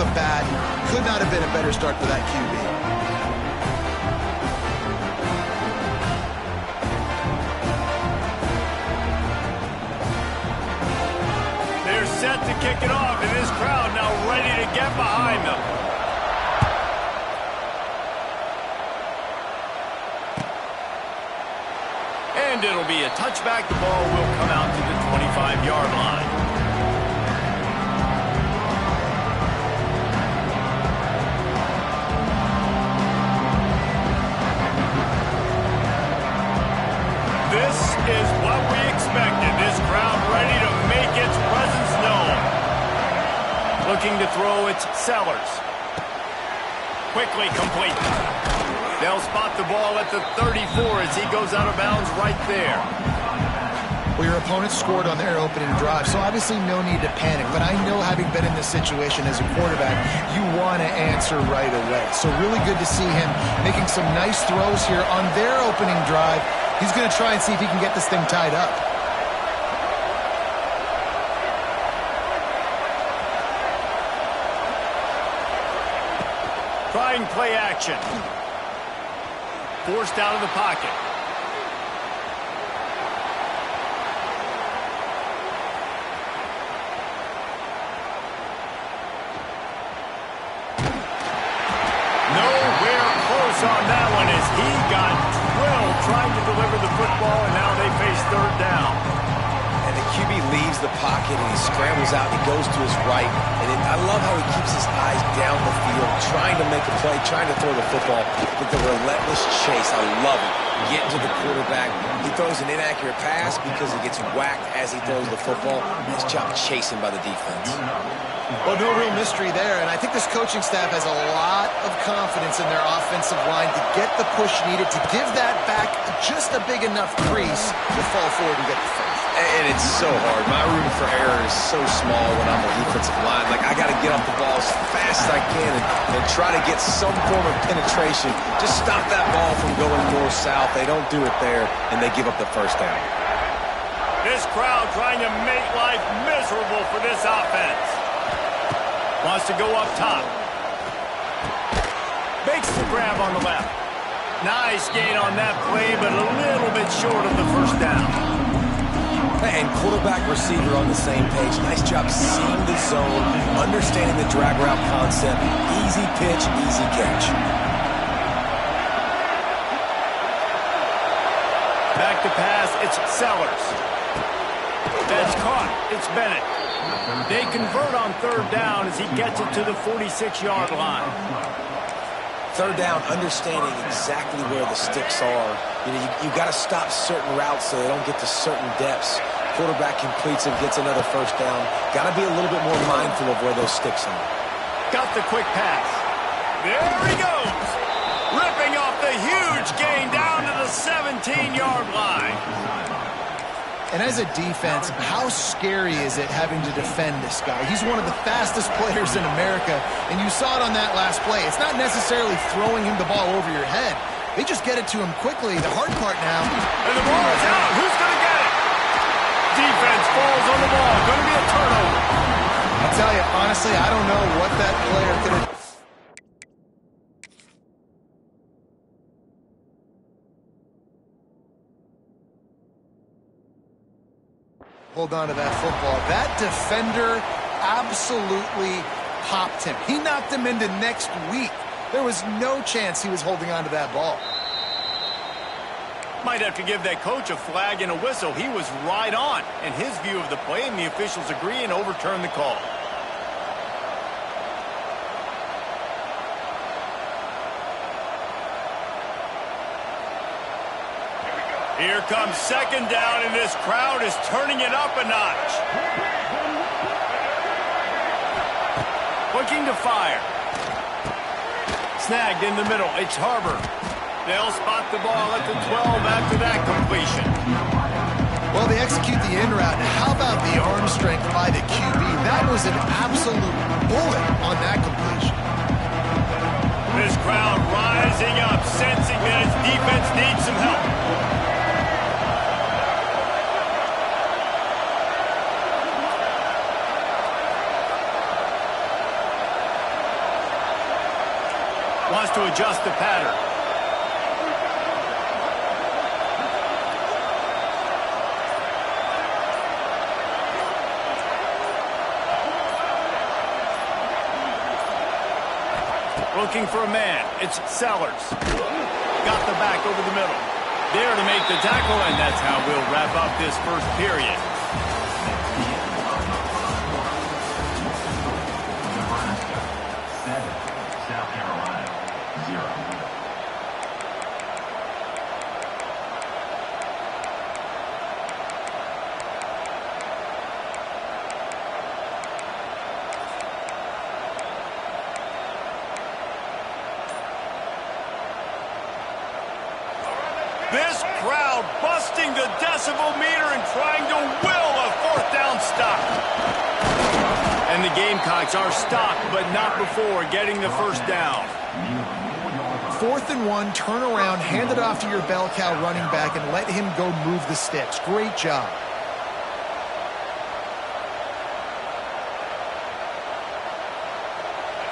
the bat. Could not have been a better start for that QB. They're set to kick it off, and this crowd now ready to get behind them. And it'll be a touchback. The ball will come out to the 25-yard line. This is what we expected. This crowd ready to make its presence known. Looking to throw its Sellers. Quickly complete. They'll spot the ball at the 34 as he goes out of bounds right there. Well, your opponent scored on their opening drive, so obviously no need to panic. But I know, having been in this situation as a quarterback, you want to answer right away. So really good to see him making some nice throws here on their opening drive. He's going to try and see if he can get this thing tied up. Trying play action. Forced out of the pocket. Nowhere close on that one as he got drilled trying to deliver the football, and now they face third down. And the QB leaves the pocket and he scrambles out and he goes to his right. And I love how he keeps his eyes down the field, trying to make a play, trying to throw the football with the relentless chase. I love it. Getting to the quarterback. He throws an inaccurate pass because he gets whacked as he throws the football. Nice job chasing by the defense. Well, no real mystery there, and I think this coaching staff has a lot of confidence in their offensive line to get the push needed, to give that back just a big enough crease to fall forward and get the first. And it's so hard. My room for error is so small when I'm on the defensive line. Like, I got to get off the ball as fast as I can and try to get some form of penetration. Just stop that ball from going north-south. They don't do it there, and they give up the first down. This crowd trying to make life miserable for this offense. Wants to go up top. Makes the grab on the left. Nice gain on that play, but a little bit short of the first down. And quarterback receiver on the same page. Nice job seeing the zone, understanding the drag route concept. Easy pitch, easy catch. Back to pass, it's Sellers. That's caught. It's Bennett. They convert on third down as he gets it to the 46-yard line. Third down, understanding exactly where the sticks are. You know, you got to stop certain routes so they don't get to certain depths. Quarterback completes and gets another first down. Got to be a little bit more mindful of where those sticks are. Got the quick pass. There he goes. Ripping off the huge gain down to the 17-yard line. And as a defense, how scary is it having to defend this guy? He's one of the fastest players in America, and you saw it on that last play. It's not necessarily throwing him the ball over your head. They just get it to him quickly. The hard part now. And the ball is out. Who's going to get it? Defense falls on the ball. Going to be a turnover. I'll tell you, honestly, I don't know what that player could have. Hold on to that football. That defender absolutely popped him. He knocked him into next week. There was no chance he was holding on to that ball. Might have to give that coach a flag and a whistle. He was right on in his view of the play, and the officials agree and overturn the call. Here comes second down, and this crowd is turning it up a notch. Looking to fire. Snagged in the middle. It's Harbor. They'll spot the ball at the 12 after that completion. Well, they execute the in route. How about the arm strength by the QB? That was an absolute bullet on that completion. This crowd rising up, sensing that its defense needs some help. Wants to adjust the pattern. Looking for a man. It's Sellers. Got the back over the middle. There to make the tackle, and that's how we'll wrap up this first period. This crowd busting the decibel meter and trying to will a fourth down stop. And the Gamecocks are stopped, but not before getting the first down. 4th and 1, turn around, hand it off to your bell cow running back, and let him go move the sticks. Great job.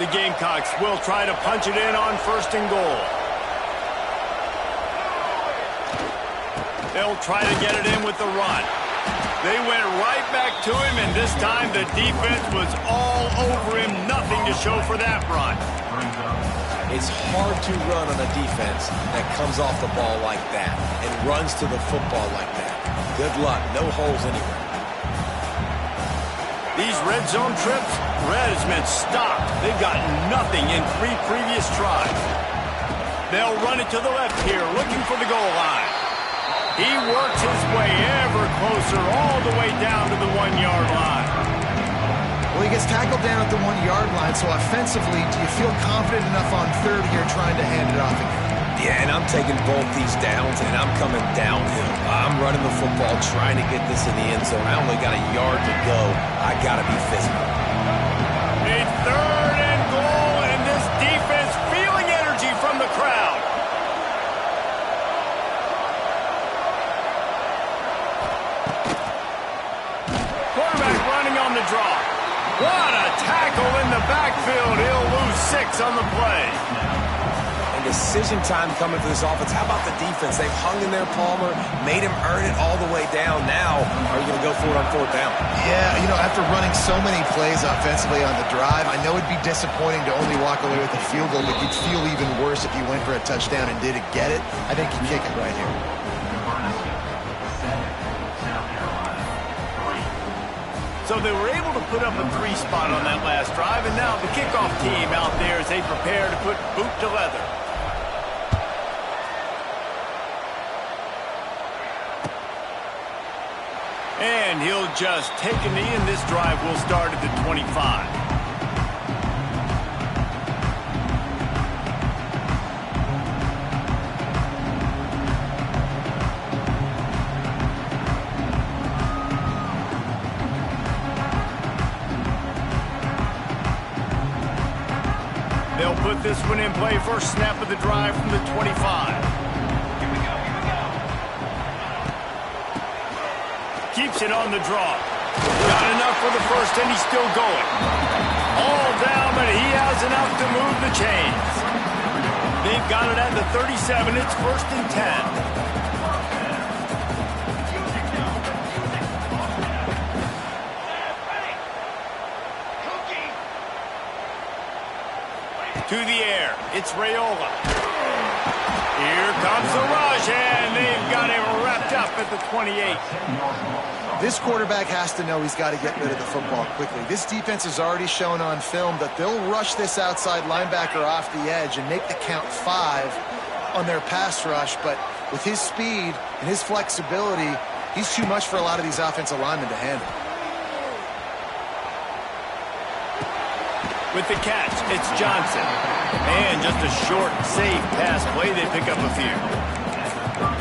The Gamecocks will try to punch it in on 1st and goal. They'll try to get it in with the run. They went right back to him, and this time the defense was all over him. Nothing to show for that run. It's hard to run on a defense that comes off the ball like that and runs to the football like that. Good luck. No holes anywhere. These red zone trips, red has meant stopped. They've got nothing in 3 previous tries. They'll run it to the left here, looking for the goal line. He works his way ever closer all the way down to the 1-yard line. Well, he gets tackled down at the 1-yard line, so offensively, do you feel confident enough on 3rd here trying to hand it off again? Yeah, and I'm taking both these downs, and I'm coming downhill. I'm running the football, trying to get this in the end zone. I only got a yard to go. I got to be physical. A 3rd and goal, and this defense feeling energy from the crowd. Quarterback running on the draw. What a tackle in the backfield. He'll lose 6 on the play. And decision time coming for this offense. How about the defense? They've hung in there, Palmer, made him earn it all the way down. Now, are you going to go for it on 4th down? Yeah, you know, after running so many plays offensively on the drive, I know it'd be disappointing to only walk away with a field goal, but you'd feel even worse if you went for a touchdown and didn't get it. I think you kick it right here. So they were able to put up a 3 spot on that last drive, and now the kickoff team out there as they prepare to put boot to leather. And he'll just take a knee, and this drive will start at the 25. They'll put this one in play. First snap of the drive from the 25. Here we go. Keeps it on the draw. Got enough for the first, and he's still going. All down, but he has enough to move the chains. They've got it at the 37. It's 1st and 10. To the air, it's Raiola. Here comes the rush, and they've got him wrapped up at the 28. This quarterback has to know he's got to get rid of the football quickly. This defense has already shown on film that they'll rush this outside linebacker off the edge and make the count 5 on their pass rush, but with his speed and his flexibility, he's too much for a lot of these offensive linemen to handle. With the catch, it's Johnson. And just a short, safe pass play. They pick up a few.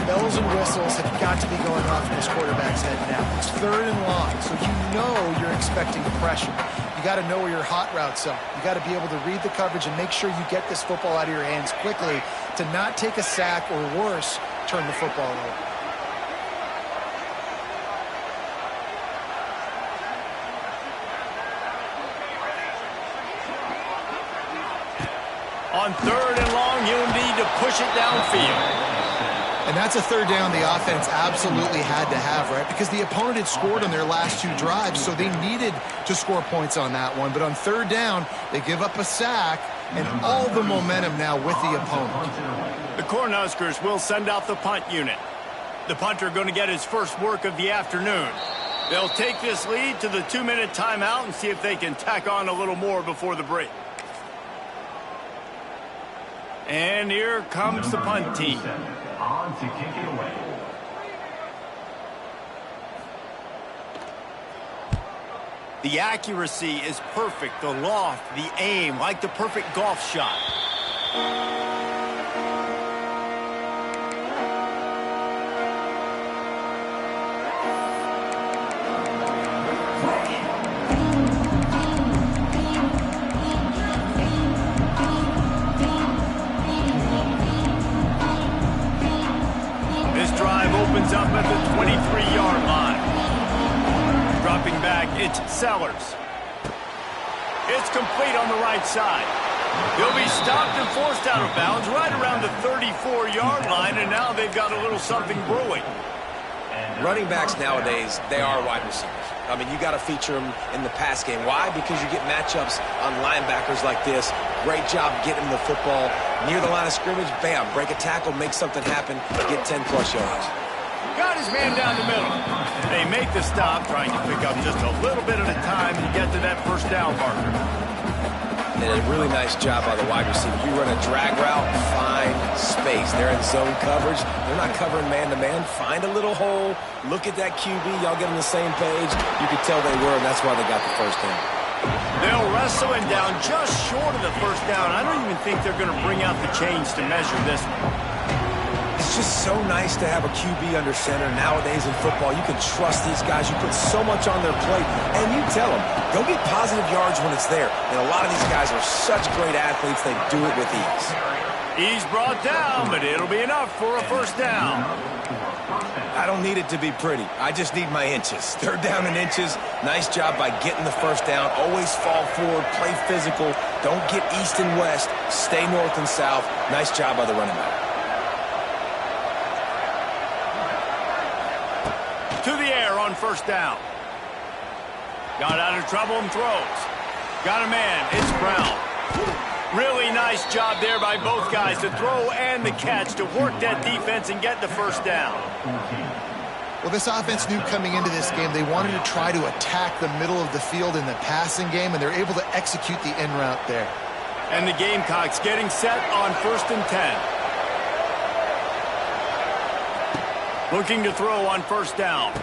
Bells and whistles have got to be going off in this quarterback's head now. It's 3rd and long, so you know you're expecting pressure. You got to know where your hot routes are. You got to be able to read the coverage and make sure you get this football out of your hands quickly to not take a sack or worse, turn the football over. On 3rd and long, he'll need to push it downfield. And that's a 3rd down the offense absolutely had to have, right? Because the opponent had scored on their last 2 drives, so they needed to score points on that one. But on 3rd down, they give up a sack, and all the momentum now with the opponent. The Cornhuskers will send out the punt unit. The punter going to get his first work of the afternoon. They'll take this lead to the 2-minute timeout and see if they can tack on a little more before the break. And here comes the punt team. On to kick it away. The accuracy is perfect. The loft, the aim, like the perfect golf shot. Opens up at the 23-yard line. Dropping back, it's Sellers. It's complete on the right side. He'll be stopped and forced out of bounds right around the 34-yard line, and now they've got a little something brewing. Running backs nowadays, they are wide receivers. I mean, you got to feature them in the pass game. Why? Because you get matchups on linebackers like this. Great job getting the football near the line of scrimmage. Bam, break a tackle, make something happen, get 10-plus yards. Got his man down the middle. They make the stop, trying to pick up just a little bit at a time to get to that first down marker. And a really nice job by the wide receiver. You run a drag route, find space. They're in zone coverage. They're not covering man-to-man. Find a little hole. Look at that QB. Y'all get on the same page. You could tell they were, and that's why they got the first down. They'll wrestle him down just short of the first down. I don't even think they're going to bring out the chains to measure this one. It's just so nice to have a QB under center. Nowadays in football, you can trust these guys. You put so much on their plate, and you tell them, go get positive yards when it's there. And a lot of these guys are such great athletes, they do it with ease. He's brought down, but it'll be enough for a first down. I don't need it to be pretty. I just need my inches. 3rd down and inches. Nice job by getting the first down. Always fall forward, play physical. Don't get east and west. Stay north and south. Nice job by the running back. To the air on first down. Got out of trouble and throws. Got a man. It's Brown. Really nice job there by both guys to throw and the catch to work that defense and get the first down. Well, this offense knew coming into this game they wanted to try to attack the middle of the field in the passing game, and they're able to execute the in route there. And the Gamecocks getting set on 1st and 10. Looking to throw on first down.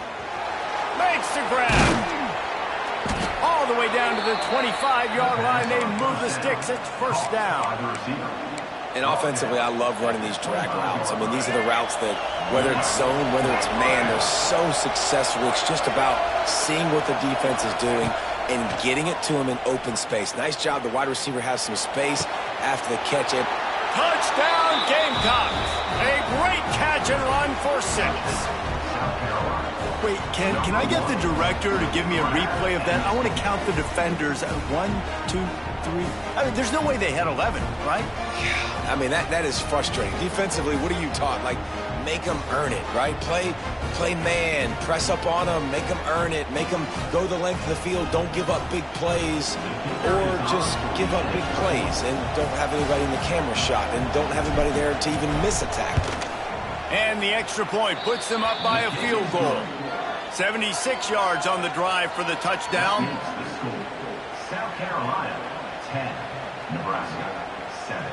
Makes the grab. All the way down to the 25-yard line. They move the sticks. It's first down. And offensively, I love running these drag routes. I mean, these are the routes that, whether it's zone, whether it's man, they're so successful. It's just about seeing what the defense is doing and getting it to them in open space. Nice job. The wide receiver has some space after the catch. Touchdown, Gamecocks. A great catch and run for 6. Wait, can I get the director to give me a replay of that? I want to count the defenders. 1, 2, 3. I mean, there's no way they had 11, right? Yeah, I mean, that is frustrating. Defensively, what are you taught? Like, make them earn it, right? Play man, press up on them, make them earn it, make them go the length of the field, don't give up big plays, or just give up big plays and don't have anybody in the camera shot and don't have anybody there to even miss a tackle. And the extra point puts them up by a field goal. 76 yards on the drive for the touchdown. South Carolina, 10. Nebraska, 7.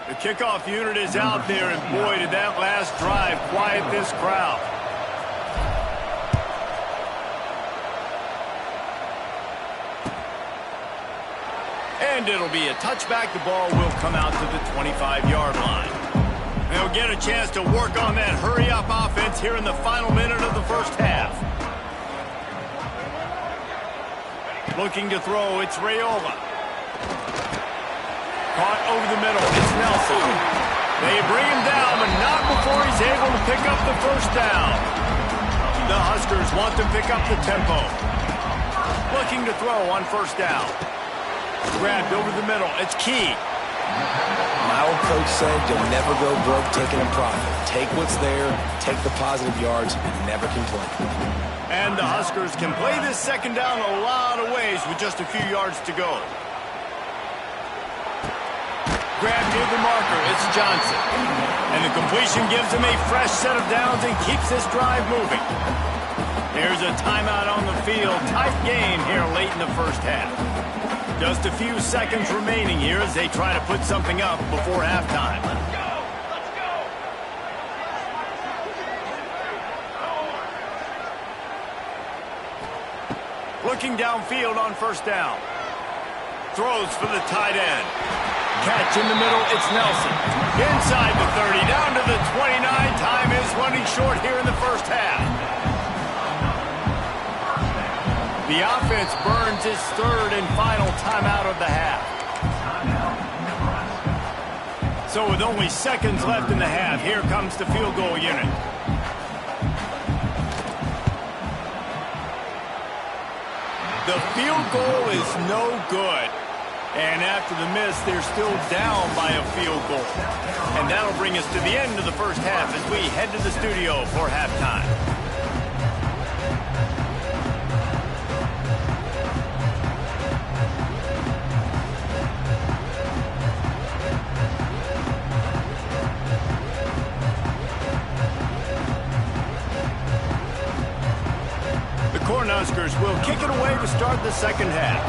The kickoff unit is out there, and boy, did that last drive quiet this crowd. And it'll be a touchback. The ball will come out to the 25-yard line. They'll get a chance to work on that hurry-up offense here in the final minute of the first half. Looking to throw, it's Raiola. Caught over the middle, it's Nelson. They bring him down, but not before he's able to pick up the first down. The Huskers want to pick up the tempo. Looking to throw on first down. Grabbed over the middle. It's key. My old coach said you'll never go broke taking a profit. Take what's there, take the positive yards, and never complain. And the Huskers can play this second down a lot of ways with just a few yards to go. Grab near the marker. It's Johnson. And the completion gives him a fresh set of downs and keeps this drive moving. Here's a timeout on the field. Tight game here late in the first half. Just a few seconds remaining here as they try to put something up before halftime. Let's go! Let's go! Looking downfield on first down. Throws for the tight end. Catch in the middle, it's Nelson. Inside the 30, down to the 29. Time is running short here in the first half. The offense burns its third and final timeout of the half. So with only seconds left in the half, here comes the field goal unit. The field goal is no good. And after the miss, they're still down by a field goal. And that'll bring us to the end of the first half as we head to the studio for halftime. The Cornhuskers will kick it away to start the second half.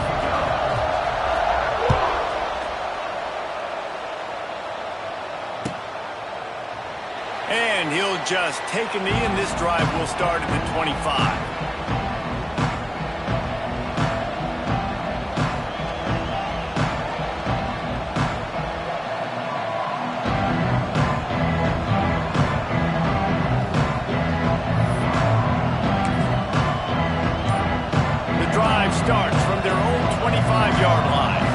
And he'll just take a knee, and this drive will start at the 25. The drive starts from their own 25-yard line.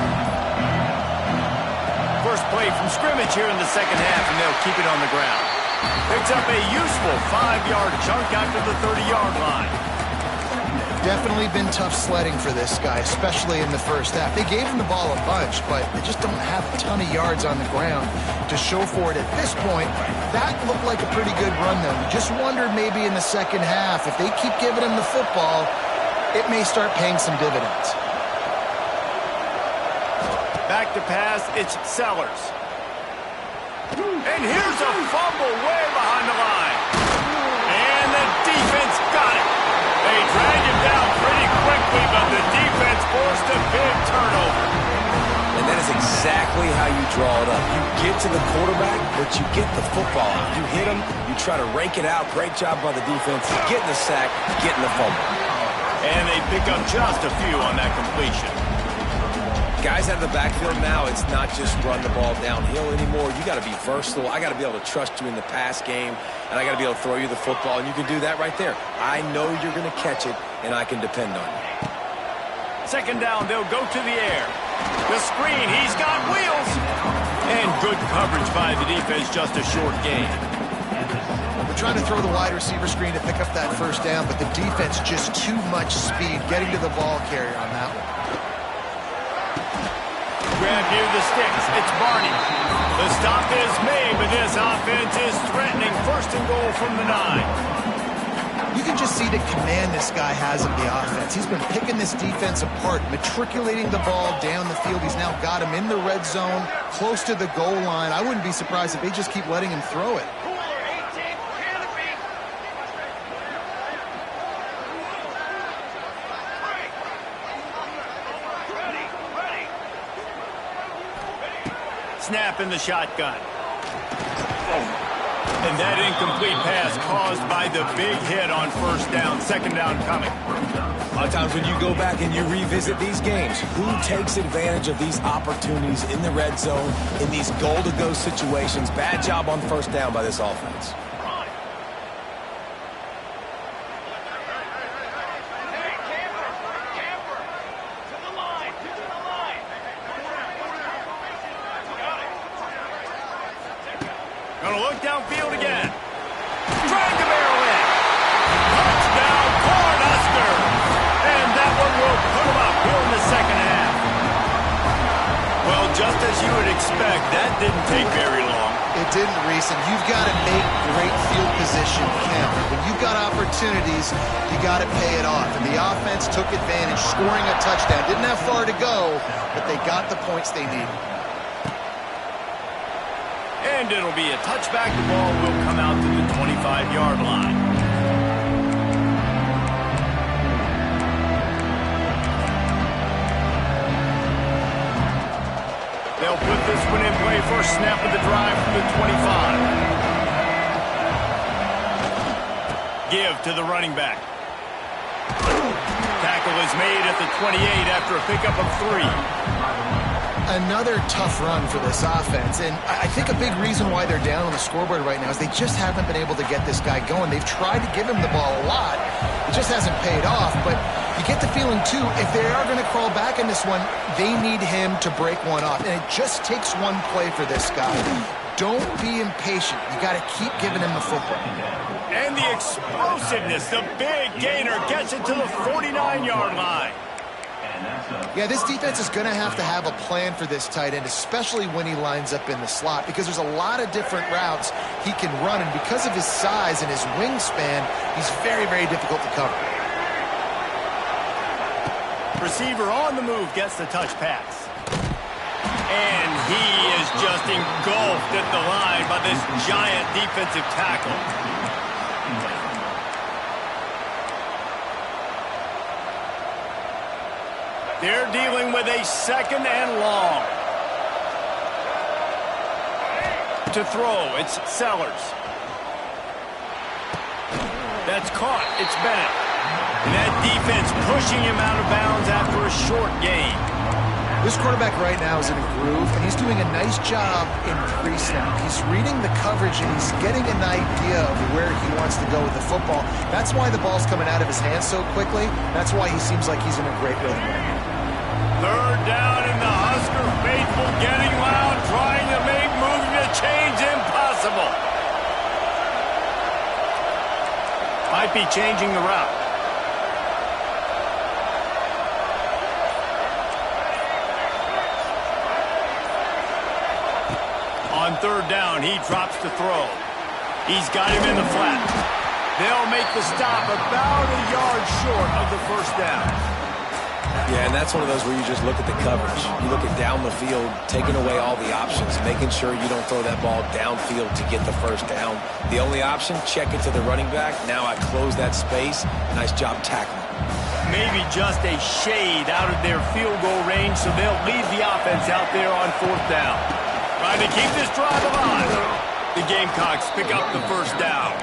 First play from scrimmage here in the second half, and they'll keep it on the ground. Picks up a useful 5-yard chunk after the 30-yard line. Definitely been tough sledding for this guy, especially in the first half. They gave him the ball a bunch, but they just don't have a ton of yards on the ground to show for it at this point. That looked like a pretty good run, though. You just wondered maybe in the second half, if they keep giving him the football, it may start paying some dividends. Back to pass, it's Sellers. And here's a fumble way behind the line. And the defense got it. They dragged him down pretty quickly, but the defense forced a big turnover. And that is exactly how you draw it up. You get to the quarterback, but you get the football out. You hit him, you try to rake it out. Great job by the defense. Getting the sack, getting the fumble. And they pick up just a few on that completion. Guys out of the backfield now, it's not just run the ball downhill anymore. You got to be versatile. I got to be able to trust you in the pass game, and I got to be able to throw you the football, and you can do that right there. I know you're going to catch it, and I can depend on you. Second down, they'll go to the air. The screen, he's got wheels. And good coverage by the defense, just a short gain. They're trying to throw the wide receiver screen to pick up that first down, but the defense just too much speed getting to the ball carrier on that one. Grab near the sticks. It's Barney. The stop is made, but this offense is threatening. First and goal from the 9. You can just see the command this guy has of the offense. He's been picking this defense apart, matriculating the ball down the field. He's now got him in the red zone, close to the goal line. I wouldn't be surprised if they just keep letting him throw it. Snap in the shotgun. And that incomplete pass caused by the big hit on first down. Second down coming. A lot of times when you go back and you revisit these games, who takes advantage of these opportunities in the red zone, in these goal-to-go situations? Bad job on first down by this offense. Gonna look downfield again. Drag the barrel in. didn't take very long. It didn't, Reese, and you've got to make great field position count. When you've got opportunities, you got to pay it off. And the offense took advantage, scoring a touchdown. Didn't have far to go, but they got the points they needed. And it'll be a touchback. The ball will come out to the 25-yard line. They'll put this one in play first snap of the drive from the 25. Give to the running back. Tackle is made at the 28 after a pickup of 3. Another tough run for this offense, and I think a big reason why they're down on the scoreboard right now is they just haven't been able to get this guy going. They've tried to give him the ball a lot. It just hasn't paid off, but you get the feeling, too, if they are going to crawl back in this one, they need him to break one off, and it just takes one play for this guy. Don't be impatient. You got to keep giving him the football. And the explosiveness, the big gainer gets it to the 49-yard line. Yeah, this defense is going to have a plan for this tight end, especially when he lines up in the slot, because there's a lot of different routes he can run, and because of his size and his wingspan, he's very, very difficult to cover. Receiver on the move gets the touch pass. And he is just engulfed at the line by this giant defensive tackle. They're dealing with a 2nd and long. To throw, it's Sellers. That's caught. It's Bennett. And that defense pushing him out of bounds after a short gain. This quarterback right now is in a groove, and he's doing a nice job in pre-snap. He's reading the coverage, and he's getting an idea of where he wants to go with the football. That's why the ball's coming out of his hands so quickly. That's why he seems like he's in a great rhythm right now. 3rd down, and the Husker faithful getting loud, trying to make moving the chains impossible. Might be changing the route. On 3rd down, he drops to throw. He's got him in the flat. They'll make the stop about a yard short of the 1st down. Yeah, and that's one of those where you just look at the coverage. You look at down the field, taking away all the options, making sure you don't throw that ball downfield to get the 1st down. The only option, check it to the running back. Now I close that space. Nice job tackling. Maybe just a shade out of their field goal range, so they'll leave the offense out there on 4th down. Trying to keep this drive alive. The Gamecocks pick up the 1st down.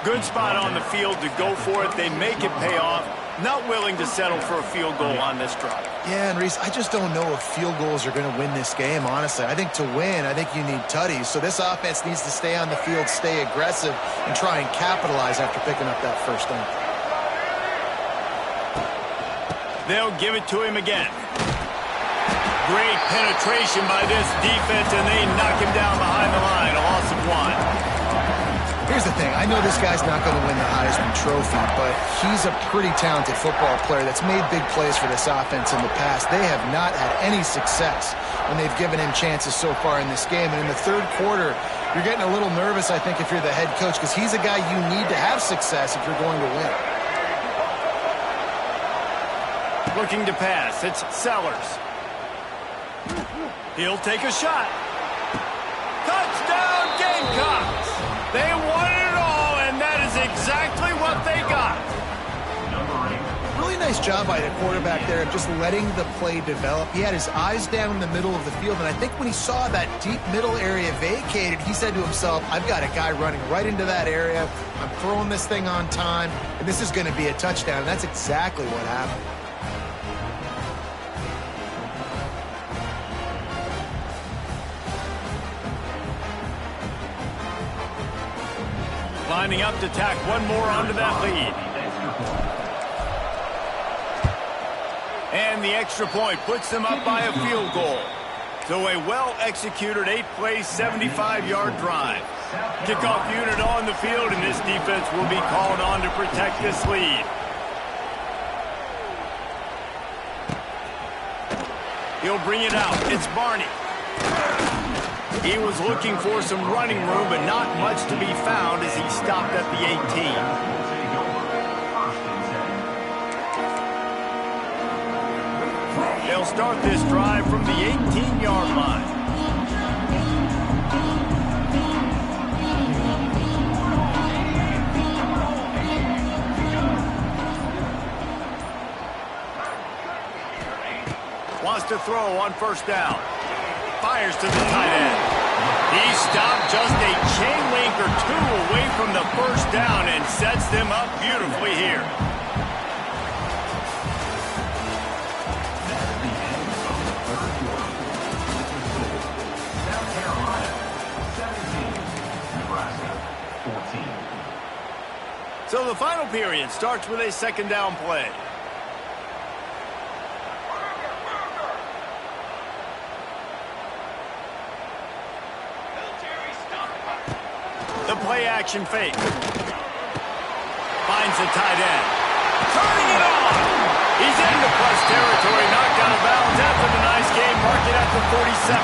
Good spot on the field to go for it. They make it pay off. Not willing to settle for a field goal on this drive. Yeah, and Reese, I just don't know if field goals are going to win this game, honestly. I think to win, I think you need tutties. So this offense needs to stay on the field, stay aggressive, and try and capitalize after picking up that 1st down. They'll give it to him again. Great penetration by this defense, and they knock him down behind the line. A loss of 1. Here's the thing. I know this guy's not going to win the Heisman Trophy, but he's a pretty talented football player that's made big plays for this offense in the past. They have not had any success when they've given him chances so far in this game. And in the 3rd quarter, you're getting a little nervous, I think, if you're the head coach, because he's a guy you need to have success if you're going to win. Looking to pass. It's Sellers. He'll take a shot. Touchdown, Gamecocks! They won it all, and that is exactly what they got. Really nice job by the quarterback there of just letting the play develop. He had his eyes down in the middle of the field, and I think when he saw that deep middle area vacated, he said to himself, I've got a guy running right into that area. I'm throwing this thing on time, and this is going to be a touchdown. And that's exactly what happened. Lining up to tack one more onto that lead. And the extra point puts them up by a field goal. So a well-executed 8-play, 75-yard drive. Kickoff unit on the field, and this defense will be called on to protect this lead. He'll bring it out. It's Barney. He was looking for some running room, but not much to be found as he stopped at the 18. They'll start this drive from the 18-yard line. Wants to throw on first down. Fires to the tight end. He stopped just a chain link or two away from the first down and sets them up beautifully here. South Carolina 17, Nebraska 14. So the final period starts with a second down play. The play action fake. Finds the tight end. Turning it on. He's into plus territory, knocked out of bounds after the nice game, marked it at the 47.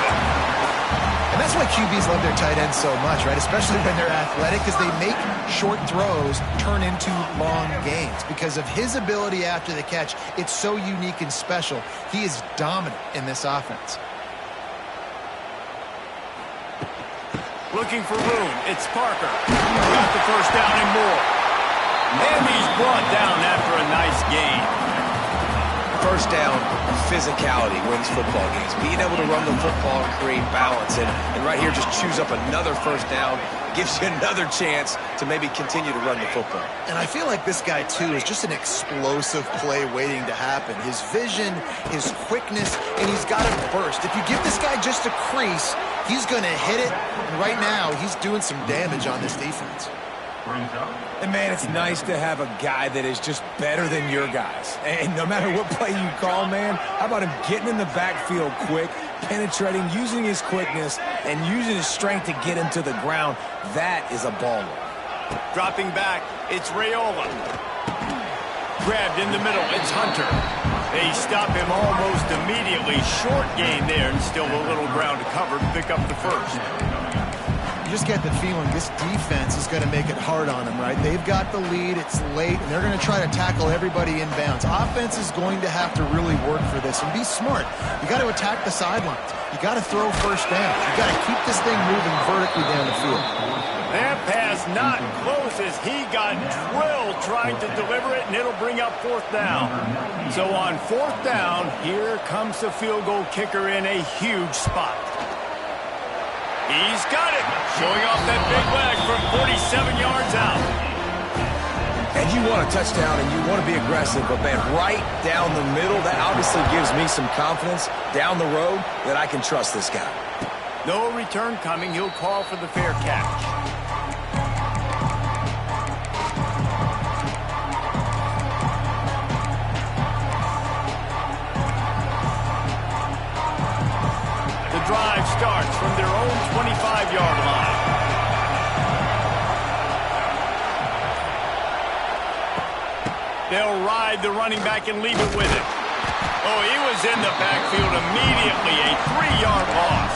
And that's why QBs love their tight ends so much, right? Especially when they're athletic, because they make short throws turn into long gains. Because of his ability after the catch, it's so unique and special. He is dominant in this offense. Looking for room. It's Parker. Got the first down and more. And he's brought down after a nice gain. First down, physicality wins football games. Being able to run the football and create balance. And right here, just choose up another first down. Gives you another chance to maybe continue to run the football. And I feel like this guy, too, is just an explosive play waiting to happen. His vision, his quickness, and he's got a burst. If you give this guy just a crease, he's going to hit it. And right now, he's doing some damage on this defense. And, man, it's nice to have a guy that is just better than your guys. And no matter what play you call, man, how about him getting in the backfield quick, penetrating, using his quickness, and using his strength to get him to the ground. That is a baller. Dropping back, it's Raiola. Grabbed in the middle, it's Hunter. They stop him almost immediately. Short gain there, and still a little ground to cover to pick up the first. You just get the feeling this defense is going to make it hard on them, right? They've got the lead, it's late, and they're going to try to tackle everybody inbounds. Offense is going to have to really work for this and be smart. You got to attack the sidelines. You got to throw first down. You got to keep this thing moving vertically down the field. That pass not close as he got drilled trying to deliver it, and it'll bring up fourth down. So on fourth down, here comes the field goal kicker in a huge spot. He's got it, showing off that big leg from 47 yards out. And you want a touchdown and you want to be aggressive, but, man, right down the middle, that obviously gives me some confidence down the road that I can trust this guy. No return coming. He'll call for the fair catch. Drive starts from their own 25-yard line. They'll ride the running back and leave it with him. Oh, he was in the backfield immediately, a 3-yard loss.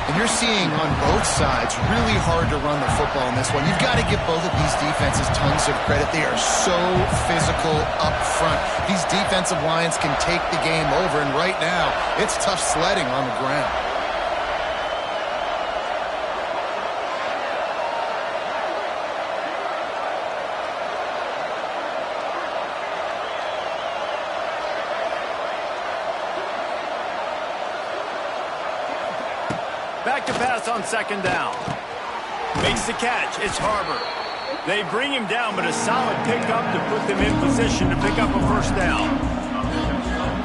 And you're seeing on both sides really hard to run the football in this one. You've got to give both of these defenses tons of credit. They are so physical up front. These defensive lines can take the game over, and right now, it's tough sledding on the ground. Back to pass on second down. Makes the catch. It's Harbor. They bring him down, but a solid pickup to put them in position to pick up a first down.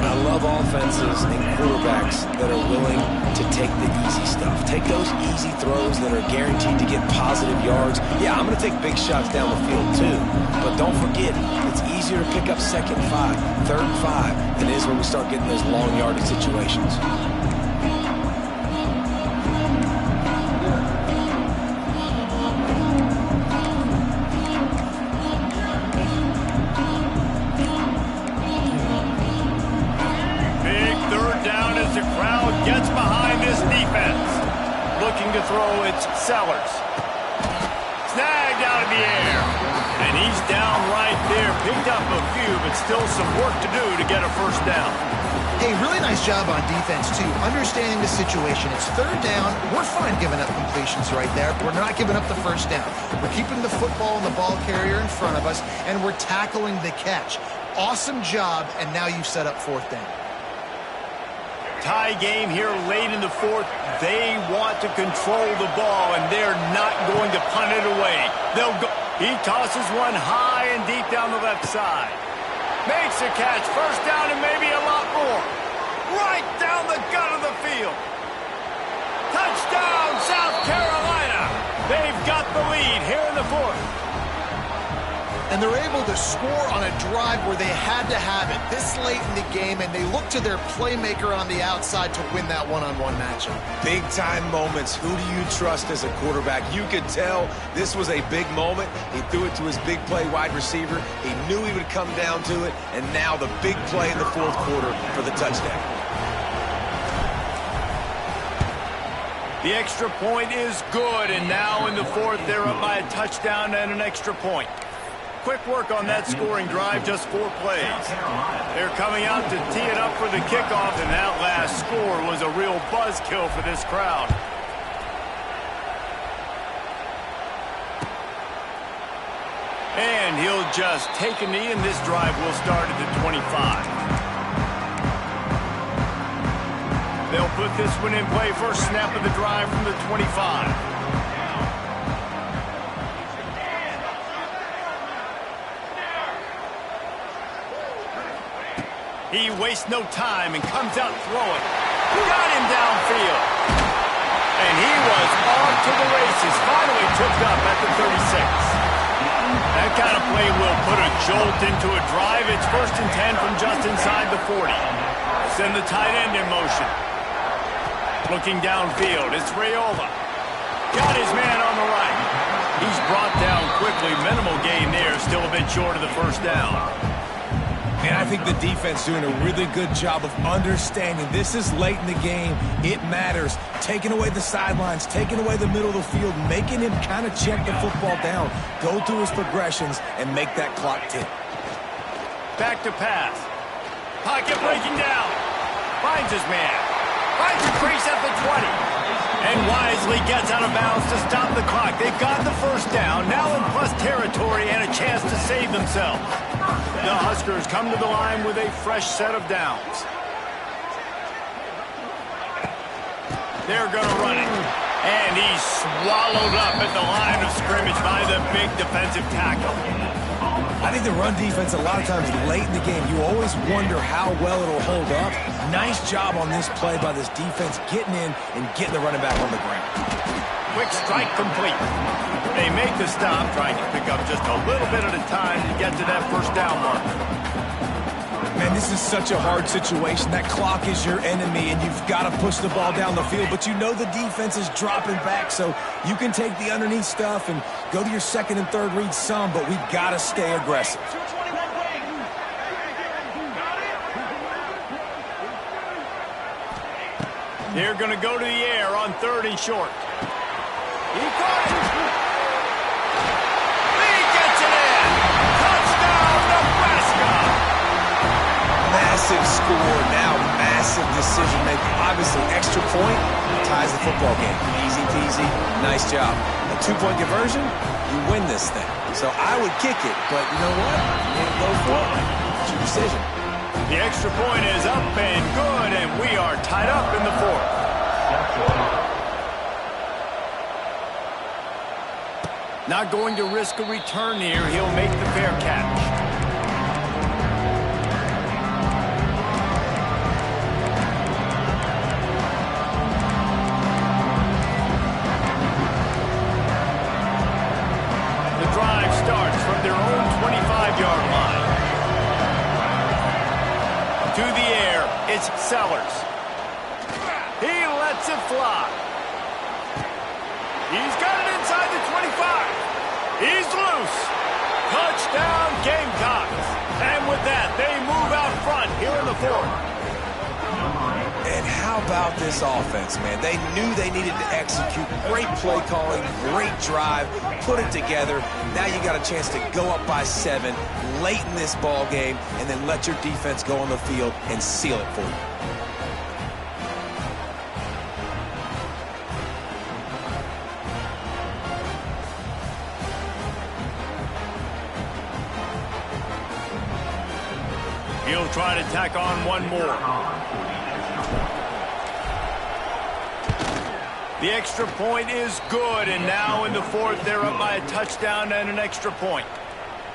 I love offenses and quarterbacks that are willing to take the easy stuff. Take those easy throws that are guaranteed to get positive yards. Yeah, I'm going to take big shots down the field too. But don't forget, it's easier to pick up second 5, third 5 than it is when we start getting those long yardage situations. Big third down as the crowd gets behind this defense. Sellers. Snagged out of the air. And he's down right there. Picked up a few, but still some work to do to get a first down. Hey, really nice job on defense, too. Understanding the situation. It's third down. We're fine giving up completions right there. We're not giving up the first down. We're keeping the football and the ball carrier in front of us, and we're tackling the catch. Awesome job, and now you've set up fourth down. Tie game here late in the fourth. They want to control the ball, and they're not going to punt it away. They'll go. He tosses one high and deep down the left side. Makes a catch. First down and maybe a lot more. Right down the gut of the field. Touchdown, South Carolina. They've got the lead here in the fourth. And they're able to score on a drive where they had to have it this late in the game, and they look to their playmaker on the outside to win that one-on-one matchup. Big-time moments. Who do you trust as a quarterback? You could tell this was a big moment. He threw it to his big play wide receiver. He knew he would come down to it, and now the big play in the fourth quarter for the touchdown. The extra point is good, and now in the fourth, they're up by a touchdown and an extra point. Quick work on that scoring drive, just 4 plays. They're coming out to tee it up for the kickoff, and that last score was a real buzzkill for this crowd. And he'll just take a knee, and this drive will start at the 25. They'll put this one in play. First snap of the drive from the 25. He wastes no time and comes out throwing. Got him downfield. And he was off to the races. Finally took up at the 36. That kind of play will put a jolt into a drive. It's 1st and 10 from just inside the 40. Send the tight end in motion. Looking downfield, it's Raiola. Got his man on the right. He's brought down quickly. Minimal gain there. Still a bit short of the first down. Man, I think the defense doing a really good job of understanding this is late in the game. It matters. Taking away the sidelines, taking away the middle of the field, making him kind of check the football down, go through his progressions, and make that clock tick. Back to pass. Pocket breaking down. Finds his man. Finds a crease at the 20. And wisely gets out of bounds to stop the clock. They've got the first down, now in plus territory and a chance to save themselves. The Huskers come to the line with a fresh set of downs. They're going to run it. And he's swallowed up at the line of scrimmage by the big defensive tackle. I think the run defense, a lot of times late in the game, you always wonder how well it'll hold up. Nice job on this play by this defense, getting in and getting the running back on the ground. Quick strike complete. They make the stop, trying to pick up just a little bit at a time to get to that first down mark. Man, this is such a hard situation. That clock is your enemy, and you've got to push the ball down the field. But you know the defense is dropping back, so you can take the underneath stuff and go to your second and third read some, but we've got to stay aggressive. They're going to go to the air on 3rd and short. He caught it. He gets it in. Touchdown, Nebraska. Massive score, now massive decision making. Obviously, extra point ties the football game. Easy peasy, nice job. A 2-point conversion, you win this thing. So I would kick it, but you know what? You can't go for it. It's your decision. The extra point is up and good, and we are tied up in the 4th. Not going to risk a return here. He'll make the fair catch. The drive starts from their own 25-yard line. To the air, it's Sellers. He lets it fly. He's got it inside the 25. He's loose. Touchdown, Gamecocks. And with that, they move out front here in the 4th. And how about this offense, man? They knew they needed to execute. Great play calling, great drive, put it together. Now you got a chance to go up by 7 late in this ball game and then let your defense go on the field and seal it for you. He'll try to tack on one more. The extra point is good, and now in the fourth, they're up by a touchdown and an extra point.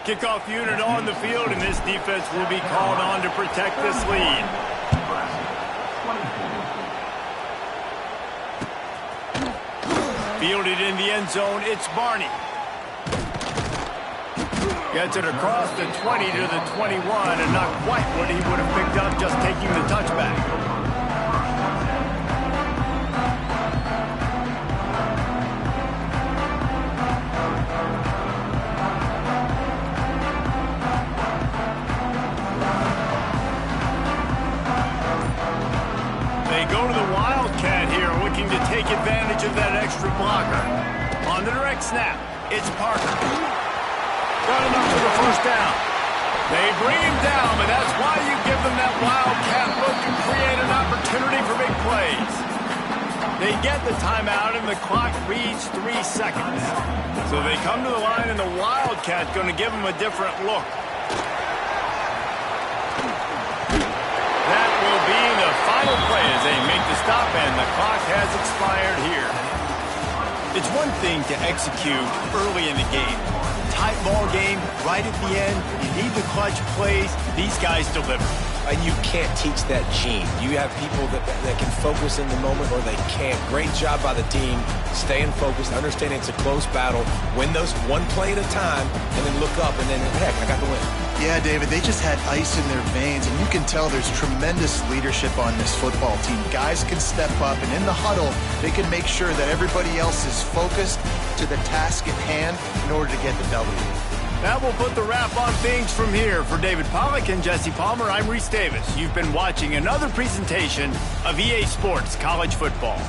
Kickoff unit on the field, and this defense will be called on to protect this lead. Fielded in the end zone, it's Barney. Gets it across the 20 to the 21, and not quite what he would have picked up just taking the touchback. They go to the Wildcat here, looking to take advantage of that extra blocker. On the direct snap, it's Parker. Got enough for the first down. They bring him down, but that's why you give them that Wildcat look to create an opportunity for big plays. They get the timeout, and the clock reads 3 seconds. So they come to the line, and the Wildcat's going to give them a different look. That will be the final play as they make the stop, and the clock has expired here. It's one thing to execute early in the game. Tight ball game, right at the end. You need the clutch plays. These guys deliver. And you can't teach that gene. You have people that can focus in the moment or they can't. Great job by the team, staying focused, understanding it's a close battle, win those one play at a time, and then look up, and then, heck, I got the win. Yeah, David, they just had ice in their veins, and you can tell there's tremendous leadership on this football team. Guys can step up, and in the huddle, they can make sure that everybody else is focused to the task at hand in order to get the W. That will put the wrap on things from here. For David Pollack and Jesse Palmer, I'm Reese Davis. You've been watching another presentation of EA Sports College Football.